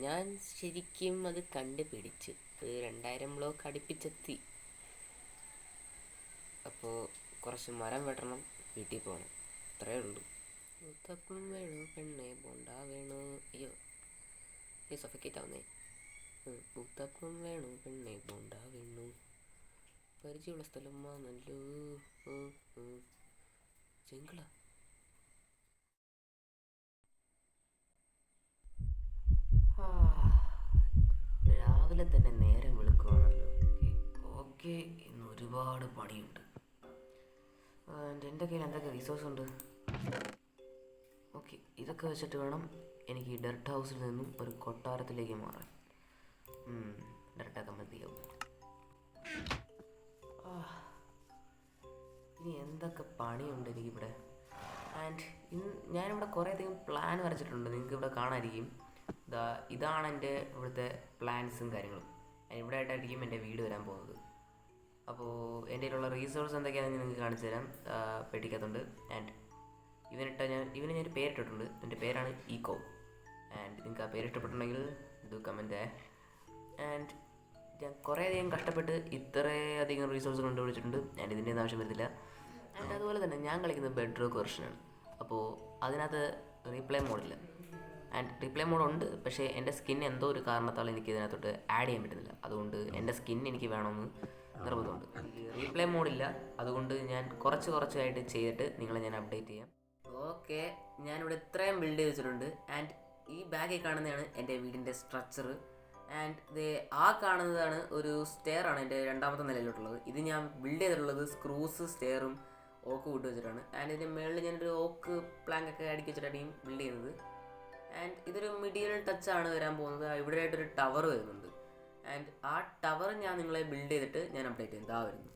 ഞാൻ ശരിക്കും അത് കണ്ടുപിടിച്ചു. 2000 ബ്ലോക്ക് അടുപ്പിച്ചെത്തി. അപ്പോൾ കുറച്ച് മരം വെട്ടണം, വീട്ടിൽ പോകണം, അത്രയേ ഉള്ളൂ. ഊത്തപ്പം വേണു പെണ്ണെ ബോണ്ട വേണു. അയ്യോ ഈ സഫക്കേറ്റ് ആവുന്നേ. ഊത്തപ്പം വേണു പെണ്ണെ ബോണ്ട വേണു. പരിചയമുള്ള സ്ഥലമാണല്ലോ. ചെങ്കള രാവിലെ തന്നെ നേരം വെളുക്കുകയാണല്ലോ. ഓക്കെ, ഇന്ന് ഒരുപാട് പണിയുണ്ട്. എൻ്റെ കയ്യിൽ എന്തൊക്കെ റിസോഴ്സ് ഉണ്ട്? ഓക്കെ, ഇതൊക്കെ വെച്ചിട്ട് വേണം എനിക്ക് ഈ ഡെർട്ട് ഹൗസിൽ നിന്നും ഒരു കൊട്ടാരത്തിലേക്ക് മാറാൻ. ഡെർട്ടൊക്കെ മതിയാവും. ഇനി എന്തൊക്കെ പണിയുണ്ട് എനിക്കിവിടെ. ആൻഡ് ഞാനിവിടെ കുറേ അധികം പ്ലാൻ വരച്ചിട്ടുണ്ട്, നിങ്ങൾക്ക് ഇവിടെ കാണാതിരിക്കും. ഇതാണ് എൻ്റെ ഇവിടുത്തെ പ്ലാൻസും കാര്യങ്ങളും. ഇവിടെ ആയിട്ടായിരിക്കും എൻ്റെ വീട് വരാൻ പോകുന്നത്. അപ്പോൾ എൻ്റെ കയ്യിലുള്ള റീസോഴ്സ് എന്തൊക്കെയാണെന്ന് നിങ്ങൾക്ക് കാണിച്ചു തരാം. പെട്ടിക്കകത്തുണ്ട്. ആൻഡ് ഇവന് ഞാൻ പേരിട്ടിട്ടുണ്ട്. എൻ്റെ പേരാണ് ഈക്കോ. ആൻഡ് നിങ്ങൾക്ക് ആ പേര് ഇഷ്ടപ്പെട്ടുണ്ടെങ്കിൽ ഇത് കമൻറ്റ്. ആൻഡ് ഞാൻ കുറേയധികം കഷ്ടപ്പെട്ട് ഇത്രയധികം റീസോഴ്സ് കണ്ടുപിടിച്ചിട്ടുണ്ട്. ആൻഡ് ഇതിൻ്റെ ഒന്നും ആവശ്യം വരുന്നില്ല. ആൻഡ് അതുപോലെ തന്നെ ഞാൻ കളിക്കുന്നത് ബെഡ് റോക്ക് വെർഷനാണ്. അപ്പോൾ അതിനകത്ത് റീപ്ലേ മോഡില്ല. ആൻഡ് റീപ്ലേ മോഡുണ്ട്, പക്ഷേ എൻ്റെ സ്കിൻ എന്തോ ഒരു കാരണത്താൽ എനിക്ക് ഇതിനകത്തോട്ട് ആഡ് ചെയ്യാൻ പറ്റുന്നില്ല. അതുകൊണ്ട് എൻ്റെ സ്കിൻ എനിക്ക് വേണമെന്ന് നിർബന്ധമുണ്ട്. റീപ്ലേ മോഡില്ല, അതുകൊണ്ട് ഞാൻ കുറച്ചായിട്ട് ചെയ്തിട്ട് നിങ്ങളെ ഞാൻ അപ്ഡേറ്റ് ചെയ്യാം. ഓക്കെ, ഞാനിവിടെ ഇത്രയും ബിൽഡ് ചെയ്ത് വെച്ചിട്ടുണ്ട്. ആൻഡ് ഈ ബാഗിൽ കാണുന്നതാണ് എൻ്റെ വീടിൻ്റെ സ്ട്രക്ചർ. ആൻഡ് ഇത് ആ കാണുന്നതാണ് ഒരു സ്റ്റെയർ ആണ് എൻ്റെ രണ്ടാമത്തെ നിലയിലോട്ടുള്ളത്. ഇത് ഞാൻ ബിൽഡ് ചെയ്തിട്ടുള്ളത് സ്ക്രൂസ്, സ്റ്റെയറും ഓക്ക് വിട്ട് വെച്ചിട്ടാണ്. ആൻഡ് ഇതിൻ്റെ മുകളിൽ ഞാനൊരു ഓക്ക് പ്ലാങ്കൊക്കെ അടുക്കി വെച്ചിട്ടായിരിക്കും ബിൽഡ് ചെയ്യുന്നത്. ആൻഡ് ഇതൊരു മിഡീവൽ ടച്ചാണ് വരാൻ പോകുന്നത്. ഇവിടെ ആയിട്ടൊരു ടവർ വരുന്നുണ്ട്. ആൻഡ് ആ ടവർ ഞാൻ നിങ്ങളെ ബിൽഡ് ചെയ്തിട്ട് ഞാൻ അപ്ഡേറ്റ് ചെയ്യും. ഇതാ വരുന്നു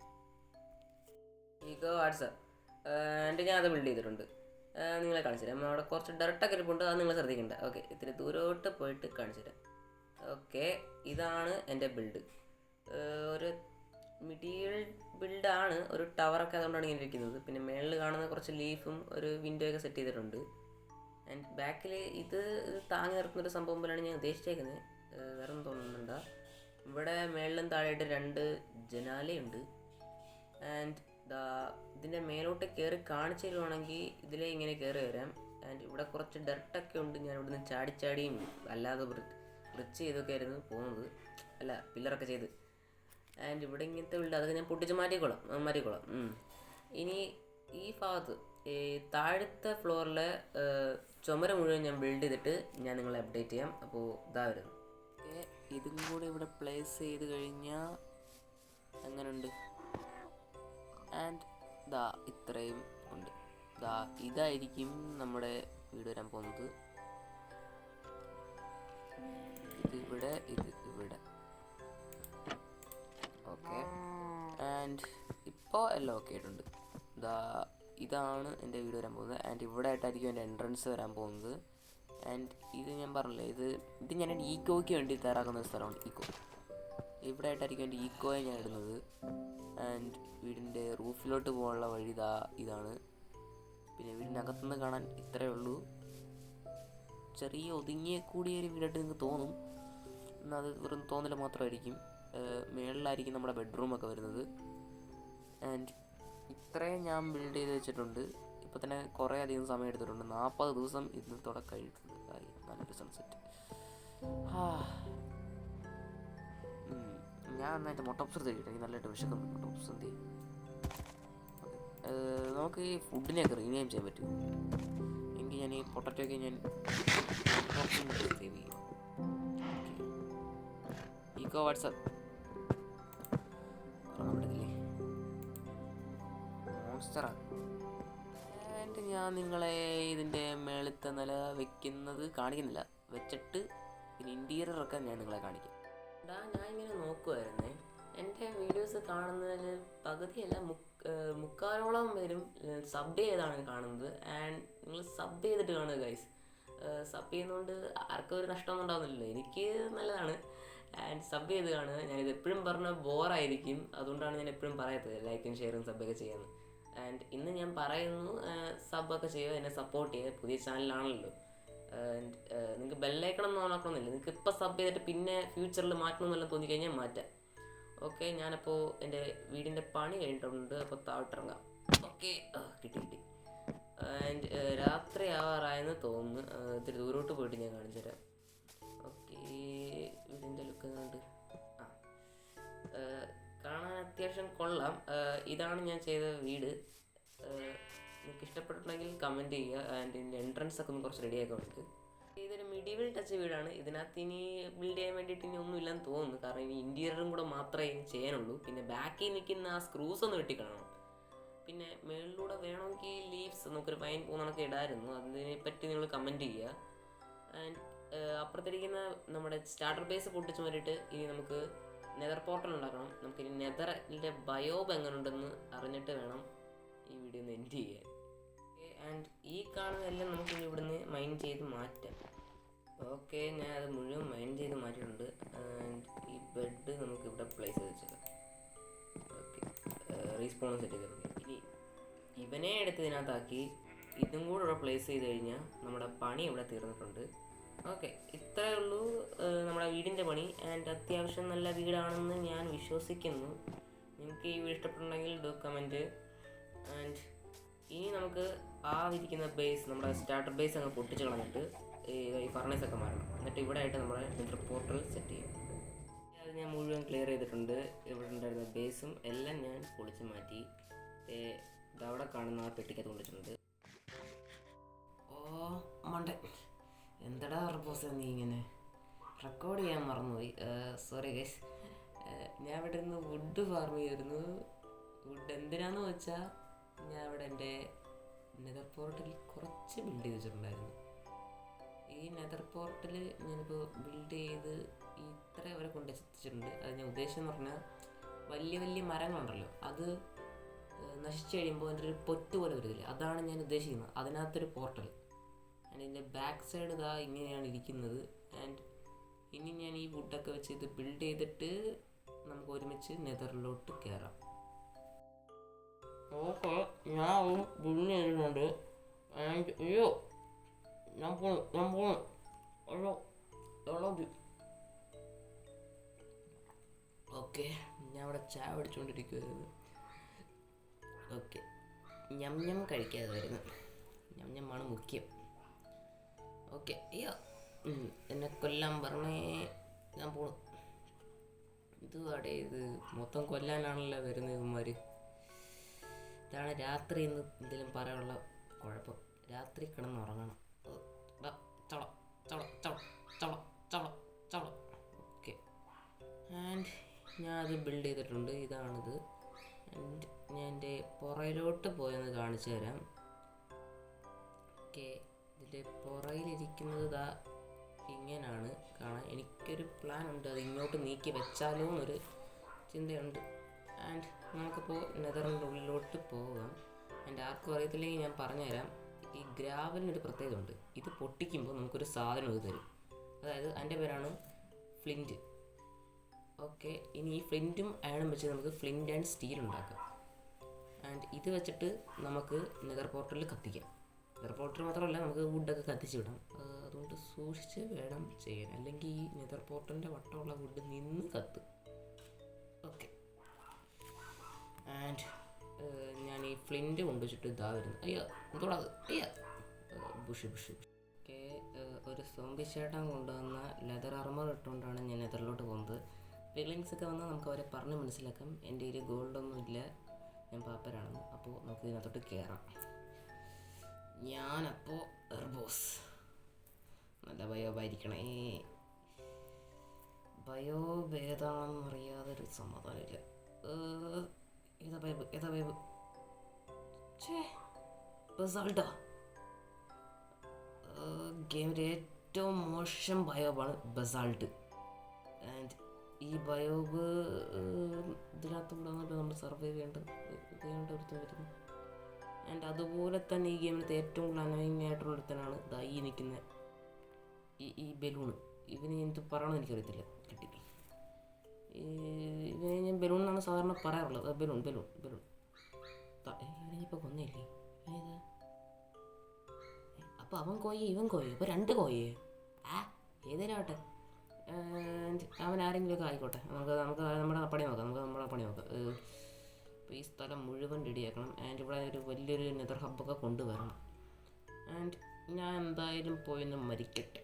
ഈഗോ വാട്സപ്പ്. ആൻഡ് ഞാൻ അത് ബിൽഡ് ചെയ്തിട്ടുണ്ട്, നിങ്ങളെ കാണിച്ചു തരാം. അവിടെ കുറച്ച് ഡയറക്റ്റൊക്കെ ഇരിപ്പുണ്ട്, അത് നിങ്ങൾ ശ്രദ്ധിക്കേണ്ട. ഓക്കെ, ഇത്തിരി ദൂരോട്ട് പോയിട്ട് കാണിച്ചു തരാം. ഓക്കെ, ഇതാണ് എൻ്റെ ബിൽഡ്. ഒരു മിഡീവൽ ബിൽഡാണ്, ഒരു ടവറൊക്കെ അതുകൊണ്ടാണ് ഇങ്ങനെ ഇരിക്കുന്നത്. പിന്നെ മേളിൽ കാണുന്ന കുറച്ച് ലീഫും ഒരു വിൻഡോ ഒക്കെ സെറ്റ് ചെയ്തിട്ടുണ്ട്. ആൻഡ് ബാക്കിൽ ഇത് താങ്ങി നിർത്തുന്നൊരു സംഭവം പോലെയാണ് ഞാൻ ഉദ്ദേശിച്ചേക്കുന്നത്. വേറെ ഒന്നും തോന്നുന്നുണ്ട. ഇവിടെ മേളിലും താഴെയായിട്ട് 2 ജനാലയുണ്ട്. ആൻഡ് ഇതിൻ്റെ മേലോട്ട് കയറി കാണിച്ചു തരുവാണെങ്കിൽ ഇതിലേ ഇങ്ങനെ കയറി വരാം. ആൻഡ് ഇവിടെ കുറച്ച് ഡർട്ടൊക്കെ ഉണ്ട്. ഞാൻ ഇവിടുന്ന് ചാടിയും അല്ലാതെ ബ്രിച്ച് ചെയ്തൊക്കെ ആയിരുന്നു പോകുന്നത്, അല്ല പില്ലറൊക്കെ ചെയ്ത്. ആൻഡ് ഇവിടെ ഇങ്ങനത്തെ ബിൽഡ് അതൊക്കെ ഞാൻ പൊട്ടിച്ച് മാറ്റിക്കോളാം. ഇനി ഈ ഭാഗത്ത് താഴത്തെ ഫ്ലോറിലെ ചുമര മുഴുവൻ ഞാൻ ബിൽഡ് ചെയ്തിട്ട് ഞാൻ നിങ്ങളെ അപ്ഡേറ്റ് ചെയ്യാം. അപ്പോൾ ഇതാ വരുന്നു. ഓക്കെ, ഇതും കൂടി ഇവിടെ പ്ലേസ് ചെയ്ത് കഴിഞ്ഞാൽ അങ്ങനെയുണ്ട്. ആൻഡ് ഇത്രയും ഉണ്ട്. ഇതായിരിക്കും നമ്മുടെ വീട് വരാൻ പോകുന്നത്. ഇത് ഇവിടെ. ഓക്കെ, ആൻഡ് ഇപ്പോൾ എല്ലാം ഓക്കെ ആയിട്ടുണ്ട്. ഇതാണ് എൻ്റെ വീട് വരാൻ പോകുന്നത്. ആൻഡ് ഇവിടെ ആയിട്ടായിരിക്കും എൻ്റെ എൻട്രൻസ് വരാൻ പോകുന്നത്. ആൻഡ് ഇത് ഞാൻ പറഞ്ഞില്ലേ, ഇത് ഞാൻ എൻ്റെ ഈക്കോയ്ക്ക് വേണ്ടി തയ്യാറാക്കുന്ന ഒരു സ്ഥലമാണ് ഈക്കോ. ഇവിടെ ആയിട്ടായിരിക്കും എൻ്റെ ഈക്കോയെ ഞാൻ ഇടുന്നത്. ആൻഡ് വീടിൻ്റെ റൂഫിലോട്ട് പോകാനുള്ള വഴി ഇതാണ്. പിന്നെ വീടിനകത്തുനിന്ന് കാണാൻ ഇത്രയേ ഉള്ളൂ. ചെറിയ ഒതുങ്ങിയ കൂടിയൊരു വീടായിട്ട് നിങ്ങൾക്ക് തോന്നും, എന്നാൽ അത് വെറും തോന്നൽ മാത്രമായിരിക്കും. മേളിലായിരിക്കും നമ്മുടെ ബെഡ്റൂമൊക്കെ വരുന്നത്. ആൻഡ് ഇത്രയും ഞാൻ ബിൽഡ് ചെയ്ത് വെച്ചിട്ടുണ്ട്. ഇപ്പോൾ തന്നെ കുറേ അധികം സമയം എടുത്തിട്ടുണ്ട്. 40 ദിവസം ഇന്നത്തോടെ കഴിഞ്ഞിട്ടുണ്ട്. നല്ലൊരു സൺസെറ്റ്. ഞാൻ നന്നായിട്ട് മുട്ടപ്സ് കഴിക്കട്ടെ. എനിക്ക് നല്ലതായിട്ട് വിശക്കുന്നു. മുട്ടപ്സ് എന്ത് ചെയ്യും? നമുക്ക് ഈ ഫുഡിനെയൊക്കെ റീനെയിം ചെയ്യാൻ പറ്റും. എങ്കിൽ ഞാൻ ഈ പൊട്ടറ്റോയൊക്കെ ഞാൻ സേവ് ചെയ്യും. ഈക്കോ വാട്സപ്പ് മോൺസ്റ്ററാണ്. ആൻഡ് ഞാൻ നിങ്ങളെ ഇതിൻ്റെ മേളത്തെ നില വെക്കുന്നത് കാണിക്കുന്നില്ല, വെച്ചിട്ട് പിന്നെ ഇൻറ്റീരിയറൊക്കെ ഞാൻ നിങ്ങളെ കാണിക്കും. ഞാൻ ഇങ്ങനെ നോക്കുമായിരുന്നേ, എൻ്റെ വീഡിയോസ് കാണുന്നതിൽ പകുതിയല്ല മുക്കാലോളം പേരും സബ് ചെയ്താണ് കാണുന്നത്. ആൻഡ് നിങ്ങൾ സബ് ചെയ്തിട്ട് കാണുക ഗൈസ്. സബ് ചെയ്യുന്നതുകൊണ്ട് ആർക്കും ഒരു നഷ്ടമൊന്നും ഉണ്ടാകുന്നില്ലല്ലോ, എനിക്ക് നല്ലതാണ്. ആൻഡ് സബ് ചെയ്ത് കാണുക. ഞാനിത് എപ്പോഴും പറഞ്ഞാൽ ബോറായിരിക്കും, അതുകൊണ്ടാണ് ഞാൻ എപ്പോഴും പറയാത്തത് ലൈക്കും ഷെയറും സബ്ബൊക്കെ ചെയ്യാമെന്ന്. ആൻഡ് ഇന്ന് ഞാൻ പറയുന്നു, സബ്ബൊക്കെ ചെയ്യുക, എന്നെ സപ്പോർട്ട് ചെയ്യുക. പുതിയ ചാനലാണല്ലോ, നിങ്ങൾക്ക് ബെല്ലൈക്കണം എന്ന് ഓണാക്കണമെന്നില്ല. നിങ്ങൾക്ക് ഇപ്പോൾ സബ് ചെയ്തിട്ട് പിന്നെ ഫ്യൂച്ചറിൽ മാറ്റണമെന്നെല്ലാം തോന്നിക്കഴിഞ്ഞാൽ മാറ്റാം. ഓക്കെ, ഞാനപ്പോൾ എൻ്റെ വീടിൻ്റെ പണി കഴിഞ്ഞിട്ടുണ്ട്. അപ്പോൾ താഴോട്ടിറങ്ങാം. ഓക്കെ, കിട്ടി. ആൻഡ് രാത്രി ആവാറായെന്ന് തോന്നുന്നു. ഇത്തിരി ദൂരോട്ട് പോയിട്ട് ഞാൻ കാണിച്ചു തരാം. ഓക്കെ, വീടിൻ്റെ ലുക്ക് കണ്ട് കാണാൻ അത്യാവശ്യം കൊള്ളാം. ഇതാണ് ഞാൻ ചെയ്ത വീട്. നിങ്ങൾക്ക് ഇഷ്ടപ്പെട്ടിട്ടുണ്ടെങ്കിൽ കമൻറ്റ് ചെയ്യുക. ആൻഡ് ഇതിൻ്റെ എൻട്രൻസ് ഒക്കെ ഒന്ന് കുറച്ച് റെഡിയാക്കുന്നുണ്ട്. ഇതൊരു മിഡീവൽ ടച്ച് വീടാണ്. ഇതിനകത്ത് ഇനി ബിൽഡ് ചെയ്യാൻ വേണ്ടിയിട്ട് ഇനി ഒന്നും ഇല്ലെന്ന് തോന്നുന്നു. കാരണം ഇനി ഇൻറ്റീരിയറും കൂടെ മാത്രമേ ഇനി ചെയ്യാനുള്ളൂ. പിന്നെ ബാക്കിൽ നിൽക്കുന്ന ആ സ്ക്രൂസ് ഒന്ന് വെട്ടിക്കാണണം. പിന്നെ മുകളിലൂടെ വേണമെങ്കിൽ ലീവ്സ് നമുക്കൊരു പൈൻ പൂന്നണക്ക് ഇടായിരുന്നു. അതിനെപ്പറ്റി നിങ്ങൾ കമൻറ്റ് ചെയ്യുക. ആൻഡ് അപ്പുറത്തിരിക്കുന്ന നമ്മുടെ സ്റ്റാർട്ടർ ബേസ് പൊട്ടിച്ച് മാറിയിട്ട് ഇനി നമുക്ക് നെതർ പോർട്ടൽ ഉണ്ടാക്കണം. നമുക്കിനി നെതറിൻ്റെ ബയോബ് എങ്ങനെയുണ്ടെന്ന് അറിഞ്ഞിട്ട് വേണം ഈ വീഡിയോ ഒന്ന് എൻഡ് ചെയ്യാൻ. ആൻഡ് ഈ കാണുന്നതെല്ലാം നമുക്കിനി ഇവിടുന്ന് മൈൻഡ് ചെയ്ത് മാറ്റാം. ഓക്കെ, ഞാൻ അത് മുഴുവൻ മൈൻഡ് ചെയ്ത് മാറ്റിയിട്ടുണ്ട്. ആൻഡ് ഈ ബെഡ് നമുക്ക് ഇവിടെ പ്ലേസ് ചെയ്ത് വെച്ചേക്കാം. ഓക്കെ, റീസ്പോൺ സെറ്റ് ചെയ്തിട്ടുണ്ട്. ഇനി ഇവനെ എടുത്ത് ഇതിനകത്താക്കി ഇതും കൂടെ ഇവിടെ പ്ലേസ് ചെയ്ത് കഴിഞ്ഞാൽ നമ്മുടെ പണി ഇവിടെ തീർന്നിട്ടുണ്ട്. ഓക്കെ, ഇത്രയേ ഉള്ളൂ നമ്മുടെ വീടിൻ്റെ പണി. ആൻഡ് അത്യാവശ്യം നല്ല വീടാണെന്ന് ഞാൻ വിശ്വസിക്കുന്നു. നിങ്ങൾക്ക് ഈ വീട് ഇഷ്ടപ്പെട്ടുണ്ടെങ്കിൽ ഡു കമൻറ്റ്. ആൻഡ് ഇനി നമുക്ക് ആ ഇരിക്കുന്ന ബേസ്, നമ്മുടെ സ്റ്റാർട്ടർ ബേസ് അങ്ങ് പൊട്ടിച്ച് കളഞ്ഞിട്ട് ഈ ഫർണേസൊക്കെ മാറണം. എന്നിട്ട് ഇവിടെ ആയിട്ട് നമ്മുടെ നെതർ പോർട്ടൽ സെറ്റ് ചെയ്യും. അത് ഞാൻ മുഴുവൻ ക്ലിയർ ചെയ്തിട്ടുണ്ട്. ഇവിടെ ഉണ്ടായിരുന്ന ബേസും എല്ലാം ഞാൻ പൊളിച്ച് മാറ്റി. ഇതവിടെ കാണുന്ന ആ പെട്ടിക്കകത്ത് കൊണ്ടിട്ടുണ്ട്. ഓ മണ്ടൻ, എന്തടാ റിപ്പോസ് നീ ഇങ്ങനെ റെക്കോർഡ് ചെയ്യാൻ മറന്നുപോയി. Sorry guys. ഞാൻ ഇവിടെ നിന്ന് വുഡ് ഫാർം ചെയ്തിരുന്നു. വുഡ് എന്തിനാന്ന് വെച്ചാൽ ഞാൻ ഇവിടെ എൻ്റെ നെതർ പോർട്ടിൽ കുറച്ച് ബിൽഡ് ചെയ്ത് വെച്ചിട്ടുണ്ടായിരുന്നു. ഈ നെതർ പോർട്ടിൽ ഞാനിപ്പോൾ ബിൽഡ് ചെയ്ത് ഇത്ര വരെ കൊണ്ട് എത്തിച്ചിട്ടുണ്ട്. അത് ഞാൻ ഉദ്ദേശിച്ചെന്ന് പറഞ്ഞാൽ വലിയ വലിയ മരങ്ങളുണ്ടല്ലോ, അത് നശിച്ചു കഴിയുമ്പോൾ അതിൻ്റെ ഒരു പൊറ്റ് പോലെ വരുന്നില്ല, അതാണ് ഞാൻ ഉദ്ദേശിക്കുന്നത്. അതിനകത്തൊരു പോർട്ടൽ. ആൻഡ് ഇതിൻ്റെ ബാക്ക് സൈഡ് ഇതാ ഇങ്ങനെയാണ് ഇരിക്കുന്നത്. ആൻഡ് ഇനി ഞാൻ ഈ വുഡൊക്കെ വെച്ച് ഇത് ബിൽഡ് ചെയ്തിട്ട് നമുക്ക് ഒരുമിച്ച് നെതറിലോട്ട് കയറാം. ഓക്കെ, ഞാൻ ബിൽഡ് ചെയ്തിട്ടുണ്ട്. ആൻഡ് അയ്യോ ഞാൻ പോണു അയ്യോ എളതി. ഓക്കെ, ഞാൻ ഇവിടെ ചായ പിടിച്ചുകൊണ്ടിരിക്കുമായിരുന്നു. ഓക്കെ, ഞം കഴിക്കാതെ വരുന്നു. ഞമ്മാണ് മുഖ്യം. ഓക്കെ, അയ്യോ എന്നെ കൊല്ലാൻ പറഞ്ഞേ, ഞാൻ പോണു. ഇത് അവിടെ ഇത് മൊത്തം കൊല്ലാനാണല്ലോ വരുന്നത് ഇവന്മാർ. ഇതാണ് രാത്രി ഇന്ന് എന്തെങ്കിലും പറയാനുള്ള കുഴപ്പം. രാത്രി കിടന്നുറങ്ങണം. ഓക്കെ, ആൻഡ് ഞാൻ അത് ബിൽഡ് ചെയ്തിട്ടുണ്ട്. ഇതാണിത്. ആൻഡ് ഞാൻ എൻ്റെ പുറയിലോട്ട് പോയെന്ന് കാണിച്ചു തരാം. ഓക്കെ, ഇതിൻ്റെ പുറയിലിരിക്കുന്നത് ഇതാ ഇങ്ങനെയാണ് കാണാൻ. എനിക്കൊരു പ്ലാൻ ഉണ്ട്, അത് ഇങ്ങോട്ട് നീക്കി വെച്ചാലോ എന്നൊരു ചിന്തയുണ്ട്. ആൻഡ് നമുക്കിപ്പോൾ നെതറിൻ്റെ ഉള്ളിലോട്ട് പോകാം. ആൻഡ് ആർക്കും അറിയത്തില്ലെങ്കിൽ ഞാൻ പറഞ്ഞുതരാം. ഈ ഗ്രാവലിനൊരു പ്രത്യേകത ഉണ്ട്. ഇത് പൊട്ടിക്കുമ്പോൾ നമുക്കൊരു സാധനം ഇത് തരും. അതായത് അതിൻ്റെ പേരാണ് ഫ്ലിൻറ്റ്. ഓക്കെ, ഇനി ഈ ഫ്ലിൻറ്റും അയണും വെച്ച് നമുക്ക് ഫ്ലിൻറ്റ് ആൻഡ് സ്റ്റീൽ ഉണ്ടാക്കാം. ആൻഡ് ഇത് വെച്ചിട്ട് നമുക്ക് നെതർ പോർട്ടലിൽ കത്തിക്കാം. നെതർ പോർട്ടൽ മാത്രമല്ല, നമുക്ക് വുഡൊക്കെ കത്തിച്ച് വിടാം. അതുകൊണ്ട് സൂക്ഷിച്ച് വേണം ചെയ്യാൻ, അല്ലെങ്കിൽ ഈ നെതർ പോർട്ടലിൻ്റെ വട്ടമുള്ള വുഡ് നിന്ന് കത്തും. ഓക്കെ, ആൻഡ് ഞാൻ ഈ ഫ്ലിൻറ്റ് കൊണ്ടുവച്ചിട്ട് ഇതാ വരുന്നു. അയ്യോ എന്തോടാ അത്, അയ്യോ ബുഷ്. ഓക്കെ, ഒരു സോംബി ചേട്ടൻ കൊണ്ടുവന്ന ലെതർ ആർമർ ഇട്ടുകൊണ്ടാണ് ഞാൻ നെതറിലോട്ട് പോകുന്നത്. ഫീലിങ്സ് ഒക്കെ വന്നാൽ നമുക്ക് അവരെ പറഞ്ഞ് മനസ്സിലാക്കാം. എൻ്റെ കയ്യിൽ ഗോൾഡൊന്നും ഇല്ല, ഞാൻ പാപ്പരാണെന്ന്. അപ്പോൾ നമുക്ക് ഇതിനകത്തോട്ട് കയറാം. ഞാനപ്പോൾ എർബോസ് നല്ല ബയോബായിരിക്കണേ. ബയോബ് ഏതാണെന്ന് അറിയാതൊരു സമാധാനമില്ല. ഏതാ ബയോബ്? ബസാൾട്ടാ. ഗെയിമിൻ്റെ ഏറ്റവും മോശം ബയോബാണ് ബസാൾട്ട്. ആൻഡ് ഈ ബയോബ് ഇതിനകത്ത് കൂടെ വന്നിട്ട് നമ്മൾ സർവൈവ് ചെയ്യേണ്ട ഒരുത്തം വരുന്നു. ആൻഡ് അതുപോലെ തന്നെ ഈ ഗെയിമിനകത്ത് ഏറ്റവും കൂടുതൽ അനോയിങ് ആയിട്ടുള്ള ഒരുത്തനാണ് ഇതാ ഈ നിൽക്കുന്ന ഈ ബലൂണ്. ഇവന് എന്ത് പറയണമെന്ന് എനിക്കറിയത്തില്ല. കിട്ടി, ഇവനെ ഞാൻ ബലൂൺ എന്നാണ് സാധാരണ പറയാറുള്ളത്. ബലൂൺ ഇവനെ ഇപ്പോൾ കൊന്നേല്ലേ? അപ്പോൾ അവൻ കോയി ഇവൻ കോയി ഇപ്പോൾ 2 കോയേ. ഏതേലും ആവട്ടെ, അവൻ ആരെങ്കിലുമൊക്കെ ആയിക്കോട്ടെ. നമുക്ക് നമ്മുടെ പണി നോക്കാം. അപ്പോൾ ഈ സ്ഥലം മുഴുവൻ റെഡിയാക്കണം. ആൻഡ് ഇവിടെ ഒരു വലിയൊരു നെതർ ഹബ്ബൊക്കെ കൊണ്ടുവരണം. ആൻഡ് ഞാൻ എന്തായാലും പോയിന്ന് മരിക്കട്ടെ.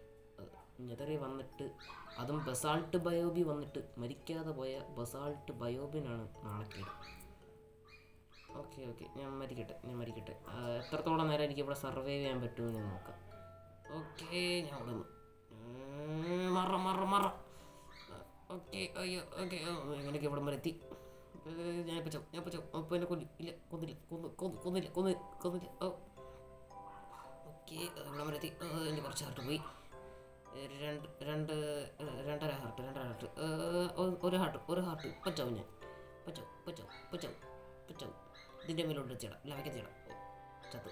നെതറിൽ വന്നിട്ട്, അതും ബസാൾട്ട് ബയോബി വന്നിട്ട് മരിക്കാതെ പോയ ബസാൾട്ട് ബയോബിനാണ് നാണക്കേട്. ഓക്കെ ഞാൻ മരിക്കട്ടെ. എത്രത്തോളം നേരം എനിക്ക് ഇവിടെ സർവൈവ് ചെയ്യാൻ പറ്റുമെന്ന് ഞാൻ നോക്കാം. ഓക്കെ, ഞാൻ അവിടെ മറ. ഓക്കെ അയ്യോ, ഓക്കെ എങ്ങനെയൊക്കെ ഇവിടെ വരെ എത്തി. ഞാനിപ്പോൾ ചോ അപ്പോൾ എന്നെ കൊന്നില്ല. ഓ ഓക്കെ, ഇവിടെ വരെ എത്തി. എൻ്റെ കുറച്ച് ഹാർട്ട് പോയി. രണ്ടര ഹാർട്ട്. ഒരു ഹാർട്ട് പച്ചാവും ഞാൻ. പച്ചാവും. ഇതിൻ്റെ മേലോട്ട് ലവയ്ക്കത്തിടാം. ചത്തു.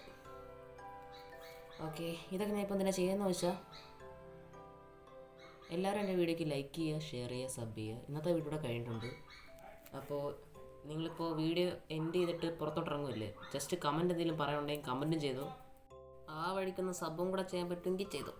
ഓക്കെ, ഇതൊക്കെ ഞാൻ ഇപ്പോൾ എന്തിനാ ചെയ്യുന്നത് വെച്ചാൽ, എല്ലാവരും എൻ്റെ വീഡിയോയ്ക്ക് ലൈക്ക് ചെയ്യുക, ഷെയർ ചെയ്യുക, സബ് ചെയ്യുക. ഇന്നത്തെ വീഡിയോ ഇവിടെ കഴിഞ്ഞിട്ടുണ്ട്. അപ്പോൾ നിങ്ങളിപ്പോൾ വീഡിയോ എൻഡ് ചെയ്തിട്ട് പുറത്തോട്ട് ഇറങ്ങുമല്ലേ, ജസ്റ്റ് കമൻറ്റ് എന്തെങ്കിലും പറയാനുണ്ടെങ്കിൽ കമൻറ്റും ചെയ്തു. ആ വഴിക്കൊന്ന് സബും കൂടെ ചെയ്യാൻ പറ്റുമെങ്കിൽ ചെയ്തു.